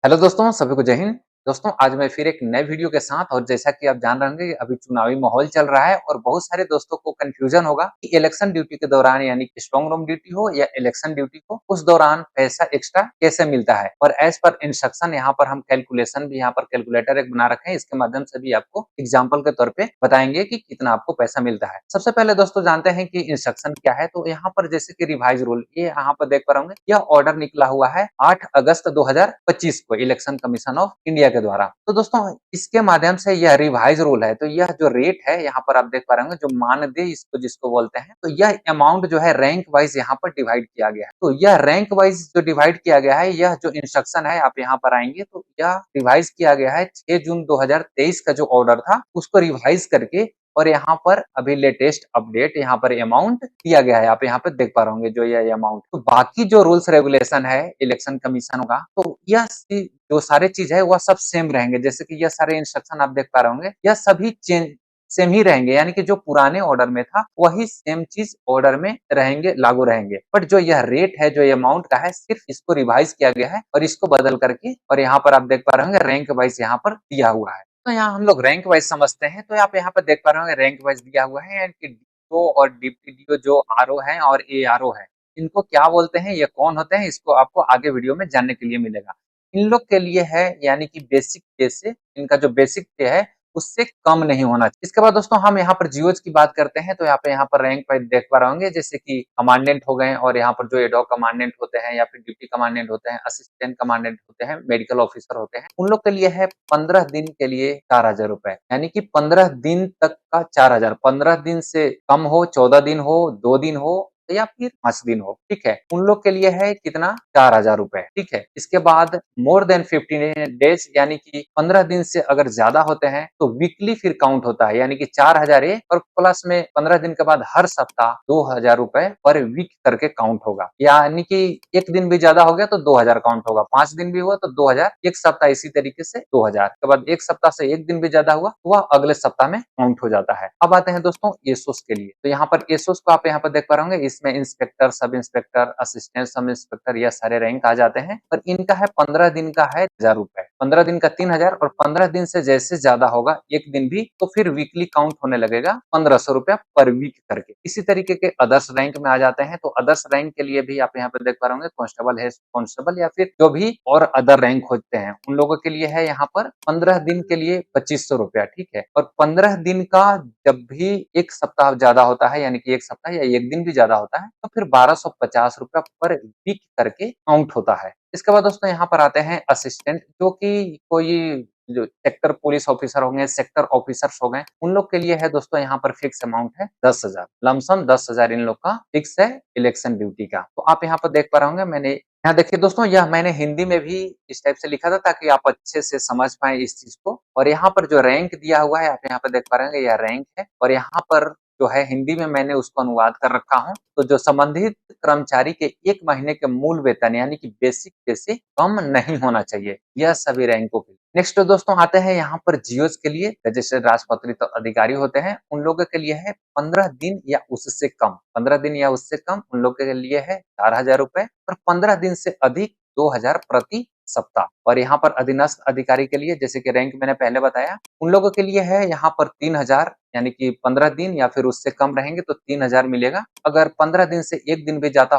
Hello दोस्तों, सभी को जय हिंद। दोस्तों, आज मैं फिर एक नए वीडियो के साथ और जैसा कि आप जान रहे होंगे अभी चुनावी माहौल चल रहा है और बहुत सारे दोस्तों को कन्फ्यूजन होगा कि इलेक्शन ड्यूटी के दौरान यानी कि स्ट्रांग रूम ड्यूटी हो या इलेक्शन ड्यूटी हो, उस दौरान पैसा एक्स्ट्रा कैसे मिलता है। और एज़ पर इंस्ट्रक्शन यहाँ पर हम कैलकुलेशन भी यहाँ पर कैलकुलेटर एक बना रखे हैं, इसके माध्यम से भी आपको एग्जाम्पल के तौर पे बताएँगे कि कितना आपको पैसा मिलता है। सबसे पहले दोस्तों जानते हैं कि इंस्ट्रक्शन क्या है, तो यहाँ पर जैसे कि रिवाइज़ रूल ये यहाँ पर देख पा रहे होंगे, यह ऑर्डर निकला हुआ है 8 अगस्त 2025 को इलेक्शन कमीशन ऑफ इंडिया के द्वारा। तो दोस्तों इसके माध्यम से यह रिवाइज़ रूल है, तो यह जो रेट है यहाँ पर आप देख पा रहे होंगे जो मानदेय इसको जिसको बोलते हैं, तो यह अमाउंट जो है रैंक वाइज़ यहाँ पर डिवाइड किया गया है। तो यह रैंक वाइज़ जो डिवाइड किया गया है, यह जो इंस्ट्रक्शन है आप यहाँ पर आएँगे तो यह रिवाइज़ किया गया है 6 जून 2023 का जो ऑर्डर था, उसको रिवाइज़ करके और यहाँ पर अभी लेटेस्ट अपडेट यहाँ पर अमाउंट दिया गया है। आप यहाँ पे देख पा रहे होंगे जो ये अमाउंट। तो बाकी जो रूल्स रेगुलेशन है इलेक्शन कमीशन का, तो यह जो सारे चीज़ है वह सब सेम रहेंगे। जैसे कि यह सारे इंस्ट्रक्शन आप देख पा रहे होंगे, यह सभी चेंज सेम ही रहेंगे, यानी कि जो पुराने ऑर्डर में था वही सेम चीज़ ऑर्डर में रहेंगे, लागू रहेंगे। बट जो यह रेट है, जो ये अमाउंट का है, सिर्फ इसको रिवाइज़ किया गया है और इसको बदल करके और यहाँ पर आप देख पा रहे होंगे रैंक वाइज़ यहाँ पर दिया हुआ है। तो यहाँ हम लोग रैंक वाइज़ समझते हैं, तो आप यहाँ पर देख पा रहे होंगे रैंक वाइज़ दिया हुआ है, यानी कि डीओ और डिप्टी डीओ जो आरओ हैं और एआरओ है, इनको क्या बोलते हैं, ये कौन होते हैं, इसको आपको आगे वीडियो में जानने के लिए मिलेगा। इन लोग के लिए है यानी कि बेसिक पे से इनका जो बेसिक पे है उससे कम नहीं होना चाहिए। इसके बाद दोस्तों हम यहाँ पर जीओज़ की बात करते हैं, तो यहाँ पर रैंक वाइज़ देख पा रहे होंगे जैसे कि कमांडेंट हो गए और यहाँ पर जो एडहॉक कमांडेंट होते हैं या फिर डिप्टी कमांडेंट होते हैं, असिस्टेंट कमांडेंट होते हैं, मेडिकल ऑफिसर होते हैं, उन लोग के लिए है 15 दिन के लिए 4000 रुपए, यानी कि 15 दिन तक का 4000, 15 दिन से कम हो, 14 दिन हो, 2 दिन हो या फिर 5 दिन हो, ठीक है? उन लोग के लिए है कितना 4000 रुपए, ठीक है? इसके बाद मोर देन 15 डेज़ यानी कि 15 दिन से अगर ज़्यादा होते हैं तो वीकली फिर काउंट होता है, यानी कि 4000 और प्लस में 15 दिन के बाद हर सप्ताह 2000 रुपए पर वीक करके काउंट होगा। यानी कि 1 दिन भी ज़्यादा हो गया तो 2000 काउंट होगा, 5 दिन भी हुआ तो 2000, 1 सप्ताह इसी तरीके से 2000, उसके बाद 1 सप्ताह से 1 दिन भी ज़्यादा हुआ तो वह अगले सप्ताह में काउंट हो जाता है। अब आते हैं दोस्तों एसोस के लिए, तो यहाँ पर एसोस को आप यहाँ पर देख पा रहे होंगे, इसमें inspector, sub inspector, assistant sub inspector यह सारे रैंक आ जाते हैं और इनका है 15 दिन का है 1000 रुपए, 15 दिन का 3000 और 15 दिन से जैसे ज्यादा होगा 1 दिन भी तो फिर वीकली काउंट होने लगेगा 1500 रुपया पर वीक करके। इसी तरीके के अदर्स रैंक में आ जाते हैं, तो अदर्स रैंक के लिए भी आप यहाँ पे देख पा रहे होंगे कांस्टेबल है, कांस्टेबल या फिर जो भी और अदर रैंक होते हैं उन लोगों के लिए है यहाँ पर 15 दिन के लिए 2500 रुपया, ठीक है? और 15 दिन का जब भी 1 सप्ताह ज़्यादा होता है, यानी कि 1 सप्ताह या 1 दिन भी ज़्यादा होता है, तो फिर 1250 रुपया पर वीक करके काउंट होता है। इसके बाद दोस्तों यहाँ पर आते हैं असिस्टेंट, जो कि कोई जो सेक्टर पुलिस ऑफिसर होंगे, सेक्टर ऑफिसर्स हो गए, उन लोग के लिए है दोस्तों यहाँ पर फिक्स अमाउंट है 10,000, लमसम 10,000 इन लोग का फिक्स है इलेक्शन ड्यूटी का। तो आप यहाँ पर देख पा रहे होंगे, मैंने यहाँ देखिए दोस्तों, यह मैंने हिंदी में भी इस टाइप से लिखा था ताकि आप अच्छे से समझ पाएँ इस चीज़ को। और यहाँ पर जो रैंक दिया हुआ है, आप यहाँ पर देख पा रहे होंगे, यह रैंक है और यहाँ पर जो है हिंदी में मैंने उसको अनुवाद कर रखा हूँ। तो जो संबंधित कर्मचारी के 1 महीने के मूल वेतन यानी कि बेसिक पे से कम नहीं होना चाहिए, यह सभी रैंकों के लिए। नेक्स्ट दोस्तों आते हैं यहाँ पर जीओज़ के लिए, रजिस्टर्ड राजपत्रित अधिकारी होते हैं, उन लोगों के लिए है 15 दिन या उससे कम, 15 दिन या उससे कम उन लोगों के लिए है 4000 रुपए और 15 दिन से अधिक 2000 प्रति सप्ताह। और यहाँ पर अधीनस्थ अधिकारी के लिए जैसे कि रैंक मैंने पहले बताया, उन लोगों के लिए है यहाँ पर 3000, यानी कि 15 दिन या फिर उससे कम रहेंगे तो 3000 मिलेगा। अगर 15 दिन से 1 दिन भी ज़्यादा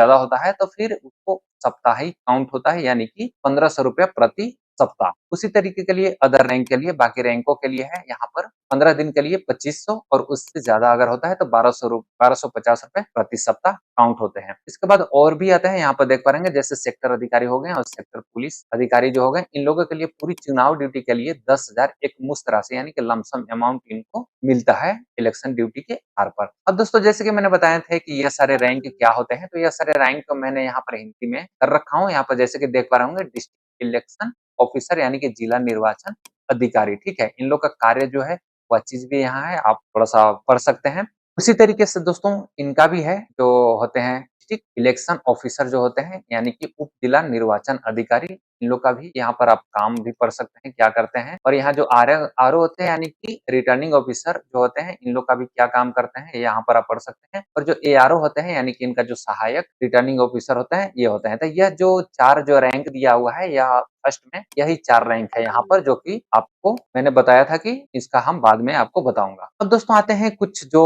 होता है तो फिर उसको साप्ताहिक काउंट होता है, यानी कि 1500 रुपया प्रति सप्ताह। उसी तरीके के लिए अदर रैंक के लिए, बाकी रैंकों के लिए है यहाँ पर 15 दिन के लिए 2500 और उससे ज़्यादा अगर होता है तो 1250 रुपए प्रति सप्ताह काउंट होते हैं। इसके बाद और भी आते हैं, यहाँ पर देख पा रहे हैं जैसे सेक्टर अधिकारी हो गए और सेक्टर पुलिस अधिकारी जो हो गए, इन लोगों के लिए पूरी चुनाव ड्यूटी के लिए 10,000 एक मुश्त राशि यानी कि लमसम अमाउंट इनको मिलता है इलेक्शन ड्यूटी के आधार पर। अब दोस्तों जैसे कि मैंने बताया था कि ये सारे रैंक क्या होते हैं, तो ये सारे रैंक को मैंने यहाँ पर हिंदी में कर रखा हूँ। यहाँ पर जैसे कि देख पा रहे होंगे डिस्ट्रिक्ट इलेक्शन ऑफिसर यानी कि जिला निर्वाचन अधिकारी, ठीक है? इन लोग का कार्य जो है वह चीज़ भी यहाँ है, आप थोड़ा-सा पढ़ सकते हैं। उसी तरीके से दोस्तों इनका भी है, जो होते हैं डिस्ट्रिक्ट इलेक्शन ऑफिसर जो होते हैं, यानी कि उप जिला निर्वाचन अधिकारी, इन लोग का भी यहाँ पर आप काम भी पढ़ सकते हैं, क्या करते हैं। और यहाँ जो आरओ होते हैं यानी कि रिटर्निंग ऑफिसर जो होते हैं, इन लोग का भी क्या काम करते हैं, यहाँ पर आप पढ़ सकते हैं। और जो एआरओ होते हैं यानी कि इनका जो सहायक रिटर्निंग ऑफिसर होता है, ये होते हैं। तो यह जो 4 जो रैंक दिया हुआ है, यह फर्स्ट में यही 4 रैंक है यहाँ पर, जो कि आपको मैंने बताया था कि इसका हम बाद में आपको बताऊँगा। अब दोस्तों आते हैं कुछ जो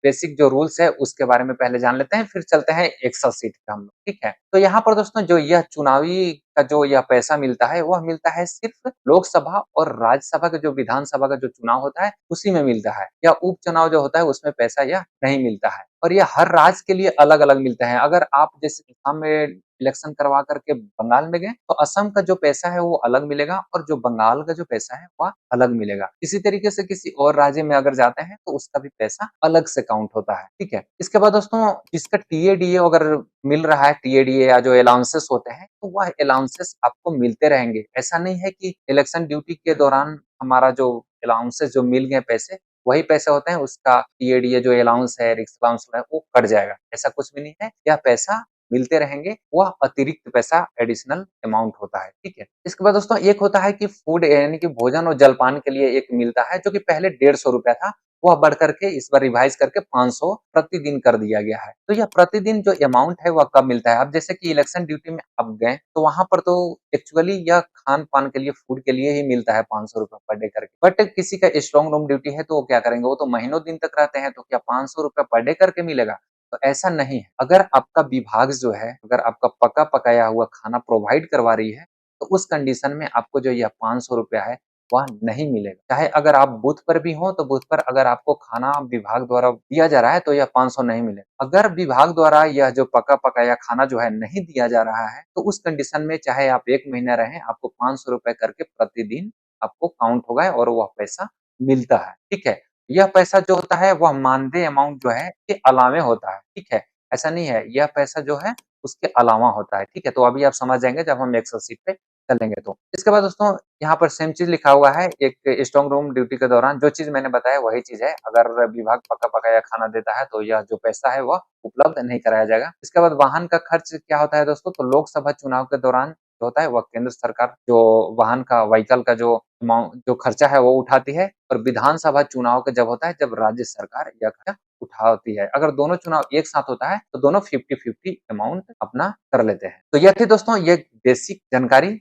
बेसिक जो रूल्स है उसके बारे में पहले जान लेते हैं, फिर चलते हैं एक्सेल शीट पे हम लोग, ठीक है? तो यहाँ पर दोस्तों जो यह चुनावी का जो यह पैसा मिलता है, वह मिलता है सिर्फ़ लोकसभा और राज्यसभा का जो विधानसभा का जो चुनाव होता है, उसी में मिलता है। या उपचुनाव जो होता है उसमें पैसा यह नहीं मिलता है और यह हर राज्य के लिए अलग-अलग मिलता है। अगर आप जैसे असम में इलेक्शन करवा कर के बंगाल में गए, तो असम का जो पैसा है वो अलग मिलेगा और जो बंगाल का जो पैसा है वह अलग मिलेगा। इसी तरीके से किसी और राज्य में अगर जाते हैं तो उसका भी पैसा अलग से काउंट होता है, ठीक है? इसके बाद दोस्तों जिसका टीएडीए अगर मिल रहा है, टीएडीए या जो अलाउंसेस होते हैं, तो वह अलाउंसेस आपको मिलते रहेंगे। ऐसा नहीं है कि इलेक्शन ड्यूटी के दौरान हमारा जो अलाउंसेस जो मिल गए पैसे, वही पैसे होते हैं, उसका टीएडीए जो अलाउंस है, रिक्शा अलाउंस है, वो कट जाएगा। ऐसा कुछ भी नहीं है, यह पैसा मिलते रहेंगे, वह अतिरिक्त पैसा एडिशनल अमाउंट होता है, ठीक है? इसके बाद दोस्तों एक होता है कि फूड यानी कि भोजन और जलपान के लिए एक मिलता है, जो कि पहले ₹150 था, वह बढ़ कर के इस बार रिवाइज़ करके 500 प्रतिदिन कर दिया गया है। तो यह प्रतिदिन जो अमाउंट है वह कब मिलता है? अब जैसे कि इलेक्शन ड्यूटी में आप गए, तो वहाँ पर तो एक्चुअली यह खान-पान के लिए, फूड के लिए ही मिलता है ₹500 पर डे करके। बट किसी का स्ट्रॉन्ग रूम ड्यूटी है तो वो क्या करेंगे? वो तो महीनों दिन तक रहते हैं, तो क्या ₹500 पर डे करके मिलेगा? तो ऐसा नहीं है। अगर आपका विभाग जो है, अगर आपका पका-पकाया हुआ खाना प्रोवाइड करवा रही है, तो उस कंडीशन में आपको जो यह ₹500 है, वह नहीं मिलेगा। चाहे अगर आप बूथ पर भी हों, तो बूथ पर अगर आपको खाना विभाग द्वारा दिया जा रहा है, तो यह 500 नहीं मिलेगा। अगर विभाग द्वारा यह जो पका-पकाया खाना जो है नहीं दिया जा रहा है, तो उस कंडीशन में चाहे आप 1 महीना रहें, आपको ₹500 करके प्रतिदिन आपको काउंट होगा और वह पैसा मिलता है, ठीक है? यह पैसा जो होता है वह मानदेय अमाउंट जो है के अलावे होता है, ठीक है? ऐसा नहीं है, यह पैसा जो है उसके अलावा होता है, ठीक है? तो अभी आप समझ जाएँगे जब हम एक्सेल शीट पे चलेंगे तो। इसके बाद दोस्तों यहाँ पर सेम चीज़ लिखा हुआ है, एक स्ट्रॉन्ग रूम ड्यूटी के दौरान जो चीज़ मैंने बताया वही चीज़ है। अगर विभाग पका-पकाया खाना देता है तो यह जो पैसा है वह उपलब्ध नहीं कराया जाएगा। इसके बाद वाहन का खर्च क्या होता है दोस्तों? तो लोकसभा चुनाव के दौरान जो होता है वह केंद्र सरकार जो वाहन का व्हीकल का जो खर्चा है वो उठाती है और विधानसभा चुनाव का जब होता है जब राज्य सरकार यह खर्चा उठाती है। अगर दोनों चुनाव एक साथ होता है तो दोनों 50-50 अमाउंट अपना कर लेते हैं। तो यह थी दोस्तों ये बेसिक जानकारी।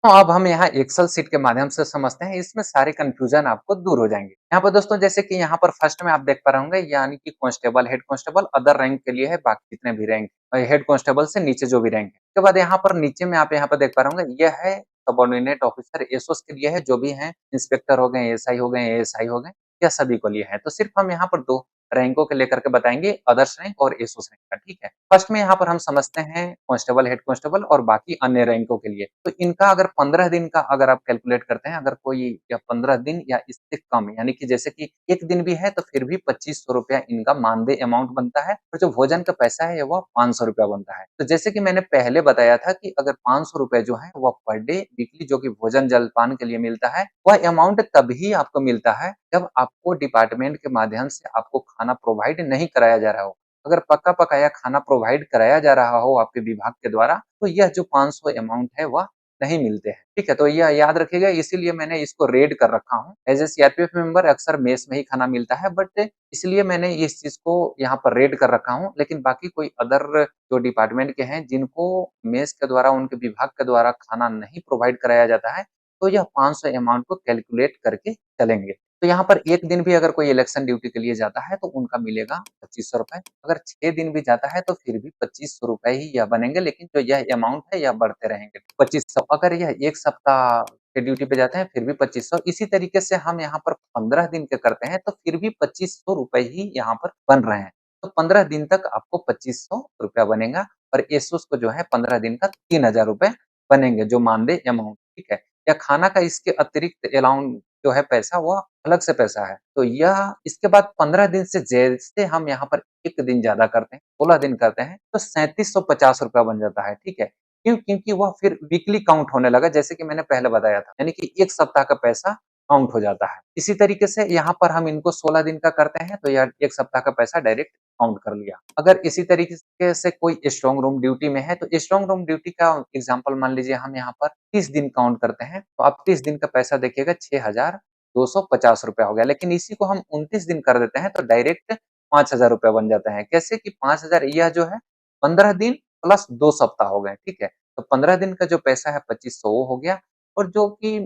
तो अब हम यहाँ एक्सेल शीट के माध्यम से समझते हैं, इसमें सारे कन्फ्यूज़न आपको दूर हो जाएँगे। यहाँ पर दोस्तों जैसे कि यहाँ पर फर्स्ट में आप देख पा रहे होंगे यानी कि constable, head constable other rank के लिए है, बाकी जितने भी रैंक हेड कांस्टेबल से नीचे जो भी रैंक है। उसके बाद यहाँ पर नीचे में आप यहाँ पर देख पा रहे होंगे, यह है सबऑर्डिनेट ऑफिसर एसोस के लिए है, जो भी हैं इंस्पेक्टर हो गए, एएसआई हो गए, एएसआई हो गए, यह सभी को लिए है। तो सिर्फ हम यहाँ पर 2 रैंकों को लेकर के बताएँगे, अदर्स रैंक और एसोस रैंक का, ठीक है? फर्स्ट में यहाँ पर हम समझते हैं कांस्टेबल, हेड कांस्टेबल और बाकी अन्य रैंकों के लिए। तो इनका अगर 15 दिन का अगर आप कैलकुलेट करते हैं, अगर कोई या 15 दिन या इससे कम यानी कि जैसे कि 1 दिन भी है तो फिर भी ₹2500 इनका मानदेय अमाउंट बनता है और जो भोजन का पैसा है वह ₹500 बनता है। तो जैसे कि मैंने पहले बताया था कि अगर ₹500 जो है वह पर डे वीकली जो कि भोजन जलपान के लिए मिलता है, वह अमाउंट तभी आपको मिलता है जब आपको डिपार्टमेंट के माध्यम से आपको खाना प्रोवाइड नहीं कराया जा रहा हो। अगर पका-पकाया खाना प्रोवाइड कराया जा रहा हो आपके विभाग के द्वारा, तो यह जो 500 अमाउंट है वह नहीं मिलते हैं, ठीक है? तो यह याद रखिएगा इसीलिए मैंने इसको रेड कर रखा हूँ। एज़ अ सीआरपीएफ मेंबर अक्सर मेस में ही खाना मिलता है बट इसलिए मैंने इस चीज़ को यहाँ पर रेड कर रखा हूँ। लेकिन बाकी कोई अदर जो डिपार्टमेंट के हैं जिनको मेस के द्वारा उनके विभाग के द्वारा खाना नहीं प्रोवाइड कराया जाता है, तो यह 500 अमाउंट को कैलकुलेट करके चलेंगे। तो यहाँ पर 1 दिन भी अगर कोई इलेक्शन ड्यूटी के लिए जाता है तो उनका मिलेगा ₹2500 अगर 6 दिन भी जाता है तो फिर भी ₹2500 ही यह बनेंगे लेकिन जो यह अमाउंट है यह बढ़ते रहेंगे। 2500 अगर यह 1 सप्ताह के ड्यूटी पे जाते हैं फिर भी 2500 इसी तरीके से हम यहाँ पर 15 दिन के करते हैं तो फिर भी ₹2500 ही यहाँ पर बन रहे हैं। तो 15 दिन तक आपको ₹2500 बनेगा और एसोस को जो है 15 दिन का ₹3000 बनेंगे जो मानदेय अमाउंट, ठीक है? या खाना का इसके अतिरिक्त अलाउंस जो है पैसा वो अलग से पैसा है। तो यह इसके बाद 15 दिन से जैसे हम यहाँ पर 1 दिन ज़्यादा करते हैं, 16 दिन करते हैं, तो ₹3750 बन जाता है, ठीक है? क्यों? क्योंकि वह फिर वीकली काउंट होने लगा जैसे कि मैंने पहले बताया था, यानी कि 1 सप्ताह का पैसा काउंट हो जाता है। इसी तरीके से यहाँ पर हम इनको 16 दिन का करते हैं, तो यह 1 सप्ताह का पैसा डायरेक्ट काउंट कर लिया। अगर इसी तरीके से कोई स्ट्रॉन्ग रूम ड्यूटी में है, तो स्ट्रॉन्ग रूम ड्यूटी का एग्ज़ाम्पल मान लीजिए हम यहाँ पर 30 दिन काउंट करते हैं, तो आप 30 दिन का पैसा देखिएगा ₹6250 हो गया। लेकिन इसी को हम 29 दिन कर देते हैं, तो डायरेक्ट ₹5000 बन जाते हैं। कैसे कि 5000 यह जो है 15 दिन प्लस 2 सप्ताह हो गए, ठीक है? तो 15 दिन का जो पैसा है 2500 वो हो गया और जो कि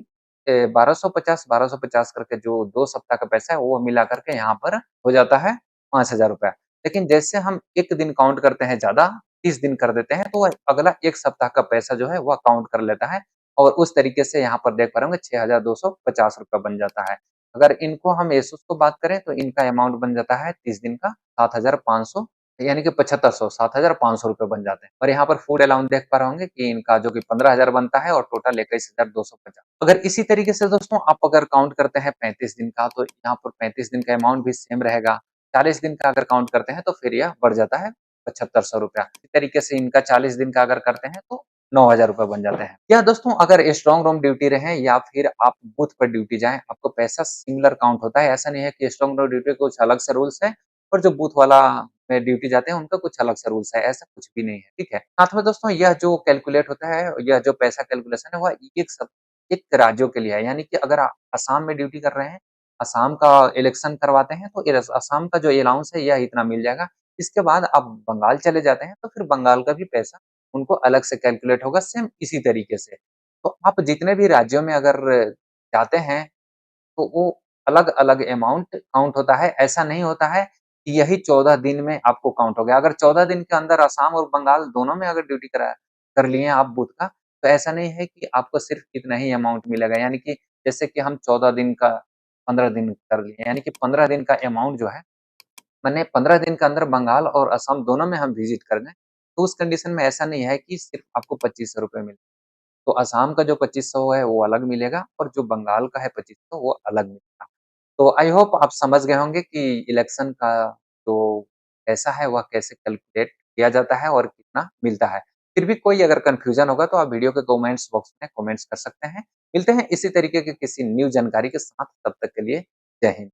1250 करके जो 2 सप्ताह का पैसा है वो मिला कर के यहाँ पर हो जाता है 5000 रुपया। लेकिन जैसे हम 1 दिन काउंट करते हैं ज़्यादा, 30 दिन कर देते हैं, तो वह अगला 1 सप्ताह का पैसा जो है वह काउंट कर लेता है और उस तरीके से यहाँ पर देख पा रहे होंगे 6250 रुपया बन जाता है। अगर इनको हम एसुस को बात करें तो इनका अमाउंट बन जाता है 30 दिन का 7500 यानी कि 7500 7500 रुपए बन जाते हैं और यहाँ पर फूड अलाउंस देख पा रहे होंगे कि इनका जो कि 15,000 बनता है और टोटल 21,250। अगर इसी तरीके से दोस्तों आप अगर काउंट करते हैं 35 दिन का तो यहाँ पर 35 दिन का अमाउंट भी सेम रहेगा। 40 दिन का अगर काउंट करते हैं तो फिर यह बढ़ जाता है 7500 रुपया। इसी तरीके से इनका 40 दिन का अगर करते हैं तो 9,000 रुपए बन जाते हैं। या दोस्तों अगर स्ट्रॉन्ग रूम ड्यूटी रहे या फिर आप बूथ पर ड्यूटी जाएँ, आपको पैसा सिमिलर काउंट होता है। ऐसा नहीं है कि स्ट्रॉन्ग रूम ड्यूटी कुछ अलग से रूल्स है और जो बूथ वाला में ड्यूटी जाते हैं उनका कुछ अलग से रूल्स है, ऐसा कुछ भी नहीं है, ठीक है? साथ में दोस्तों यह जो कैलकुलेट होता है, यह जो पैसा कैलकुलेशन है वह एक राज्यों के लिए है, यानी कि अगर आप असम में ड्यूटी कर रहे हैं, असम का इलेक्शन करवाते हैं तो असम का जो अलाउंस है यह इतना मिल जाएगा। इसके बाद आप बंगाल चले जाते हैं तो फिर बंगाल का भी पैसा उनको अलग से कैलकुलेट होगा सेम इसी तरीके से। तो आप जितने भी राज्यों में अगर जाते हैं तो वो अलग-अलग अमाउंट काउंट होता है। ऐसा नहीं होता है कि यही 14 दिन में आपको काउंट हो गया। अगर 14 दिन के अंदर असम और बंगाल दोनों में अगर ड्यूटी कर लिए आप बूथ का, तो ऐसा नहीं है कि आपको सिर्फ़ इतना ही अमाउंट मिलेगा। यानी कि जैसे कि हम 14 दिन का 15 दिन कर लिए, यानी कि 15 दिन का अमाउंट जो है, माने 15 दिन के अंदर बंगाल और असम दोनों में हम विज़िट कर दें, तो उस कंडीशन में ऐसा नहीं है कि सिर्फ़ आपको ₹2500 मिले। तो असम का जो 2500 है वो अलग मिलेगा और जो बंगाल का है 2500 वो अलग मिलेगा। तो आई होप आप समझ गए होंगे कि इलेक्शन का जो पैसा है वह कैसे कैलकुलेट किया जाता है और कितना मिलता है। फिर भी कोई अगर कन्फ्यूज़न होगा तो आप वीडियो के कमेंट्स बॉक्स में कमेंट्स कर सकते हैं। मिलते हैं इसी तरीके के किसी न्यू जानकारी के साथ, तब तक के लिए जय हिंद।